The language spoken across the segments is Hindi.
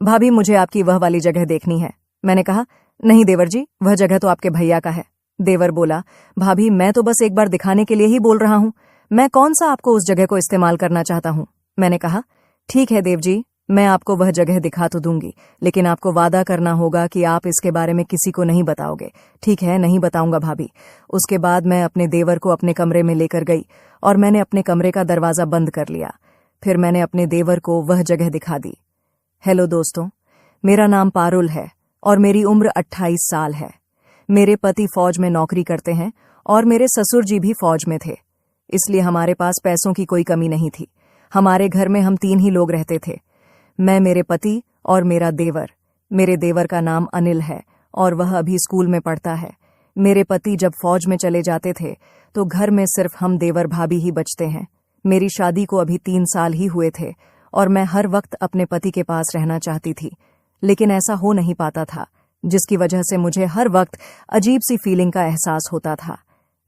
भाभी, मुझे आपकी वह वाली जगह देखनी है। मैंने कहा, नहीं देवर जी, वह जगह तो आपके भैया का है। देवर बोला, भाभी, मैं तो बस एक बार दिखाने के लिए ही बोल रहा हूं। मैं कौन सा आपको उस जगह को इस्तेमाल करना चाहता हूं। मैंने कहा, ठीक है देव जी, मैं आपको वह जगह दिखा तो दूंगी, लेकिन आपको वादा करना होगा कि आप इसके बारे में किसी को नहीं बताओगे। ठीक है, नहीं बताऊंगा भाभी। उसके बाद मैं अपने देवर को अपने कमरे में लेकर गई और मैंने अपने कमरे का दरवाजा बंद कर लिया। फिर मैंने अपने देवर को वह जगह दिखा दी। हेलो दोस्तों, मेरा नाम पारुल है और मेरी उम्र 28 साल है। मेरे पति फौज में नौकरी करते हैं और मेरे ससुर जी भी फौज में थे, इसलिए हमारे पास पैसों की कोई कमी नहीं थी। हमारे घर में हम 3 ही लोग रहते थे, मैं, मेरे पति और मेरा देवर। मेरे देवर का नाम अनिल है और वह अभी स्कूल में पढ़ता है। मेरे पति जब फौज में चले जाते थे तो घर में सिर्फ हम देवर भाभी ही बचते हैं। मेरी शादी को अभी 3 साल ही हुए थे और मैं हर वक्त अपने पति के पास रहना चाहती थी, लेकिन ऐसा हो नहीं पाता था, जिसकी वजह से मुझे हर वक्त अजीब सी फीलिंग का एहसास होता था।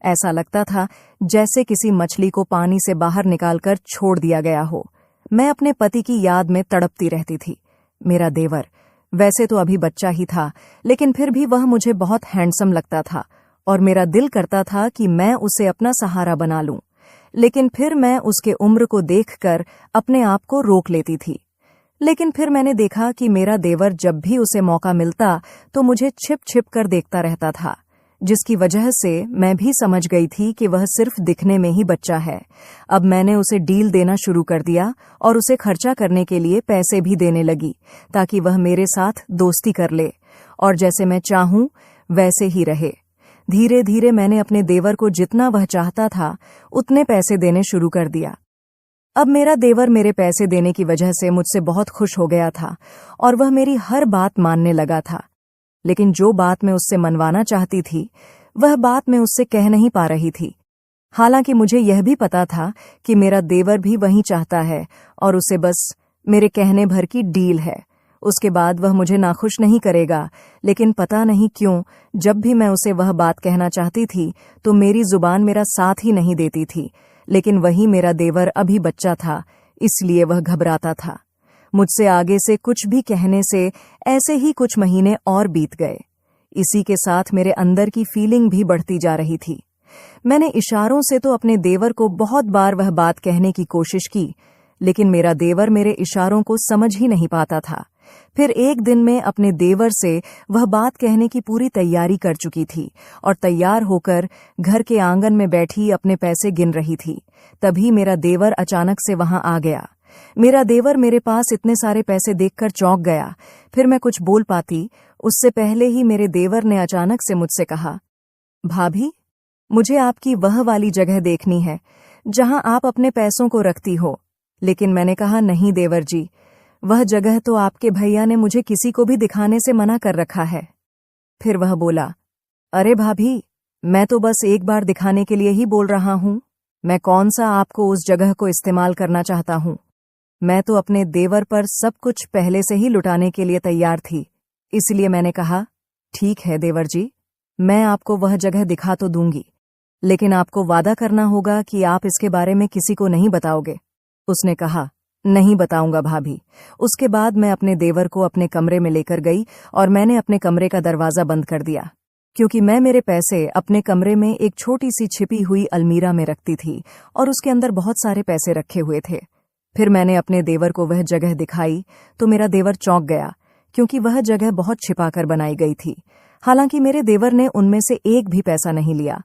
ऐसा लगता था जैसे किसी मछली को पानी से बाहर निकालकर छोड़ दिया गया हो। मैं अपने पति की याद में तड़पती रहती थी। मेरा देवर वैसे तो अभी बच्चा ही था, लेकिन फिर भी वह मुझे बहुत हैंडसम लगता था और मेरा दिल करता था कि मैं उसे अपना सहारा बना लूं। लेकिन फिर मैं उसके उम्र को देखकर अपने आप को रोक लेती थी। लेकिन फिर मैंने देखा कि मेरा देवर जब भी उसे मौका मिलता तो मुझे छिप छिप कर देखता रहता था, जिसकी वजह से मैं भी समझ गई थी कि वह सिर्फ दिखने में ही बच्चा है। अब मैंने उसे डील देना शुरू कर दिया और उसे खर्चा करने के लिए पैसे भी देने लगी, ताकि वह मेरे साथ दोस्ती कर ले और जैसे मैं चाहूं वैसे ही रहे। धीरे धीरे मैंने अपने देवर को जितना वह चाहता था उतने पैसे देने शुरू कर दिया। अब मेरा देवर मेरे पैसे देने की वजह से मुझसे बहुत खुश हो गया था और वह मेरी हर बात मानने लगा था। लेकिन जो बात मैं उससे मनवाना चाहती थी, वह बात मैं उससे कह नहीं पा रही थी। हालांकि मुझे यह भी पता था कि मेरा देवर भी वही चाहता है और उसे बस मेरे कहने भर की डील है। उसके बाद वह मुझे नाखुश नहीं करेगा, लेकिन पता नहीं क्यों जब भी मैं उसे वह बात कहना चाहती थी तो मेरी जुबान मेरा साथ ही नहीं देती थी। लेकिन वही मेरा देवर अभी बच्चा था, इसलिए वह घबराता था। मुझसे आगे से कुछ भी कहने से ऐसे ही कुछ महीने और बीत गए। इसी के साथ मेरे अंदर की फीलिंग भी बढ़ती जा रही थी। मैंने इशारों से तो अपने देवर को बहुत बार वह बात कहने की कोशिश की, लेकिन मेरा देवर मेरे इशारों को समझ ही नहीं पाता था। फिर एक दिन मैं अपने देवर से वह बात कहने की पूरी तैयारी कर चुकी थी और तैयार होकर घर के आंगन में बैठी अपने पैसे गिन रही थी। तभी मेरा देवर अचानक से वहां आ गया। मेरा देवर मेरे पास इतने सारे पैसे देखकर चौंक गया। फिर मैं कुछ बोल पाती उससे पहले ही मेरे देवर ने अचानक से मुझसे कहा, भाभी, मुझे आपकी वह वाली जगह देखनी है जहां आप अपने पैसों को रखती हो। लेकिन मैंने कहा, नहीं देवर जी, वह जगह तो आपके भैया ने मुझे किसी को भी दिखाने से मना कर रखा है। फिर वह बोला, अरे भाभी, मैं तो बस एक बार दिखाने के लिए ही बोल रहा हूं। मैं कौन सा आपको उस जगह को इस्तेमाल करना चाहता हूं। मैं तो अपने देवर पर सब कुछ पहले से ही लुटाने के लिए तैयार थी। इसलिए मैंने कहा, ठीक है देवर जी, मैं आपको वह जगह दिखा तो दूंगी, लेकिन आपको वादा करना होगा कि आप इसके बारे में किसी को नहीं बताओगे। उसने कहा, नहीं बताऊंगा भाभी। उसके बाद मैं अपने देवर को अपने कमरे में लेकर गई और मैंने अपने कमरे का दरवाजा बंद कर दिया, क्योंकि मैं मेरे पैसे अपने कमरे में एक छोटी सी छिपी हुई अलमीरा में रखती थी और उसके अंदर बहुत सारे पैसे रखे हुए थे। फिर मैंने अपने देवर को वह जगह दिखाई तो मेरा देवर चौंक गया, क्योंकि वह जगह बहुत छिपाकर बनाई गई थी। हालांकि मेरे देवर ने उनमें से एक भी पैसा नहीं लिया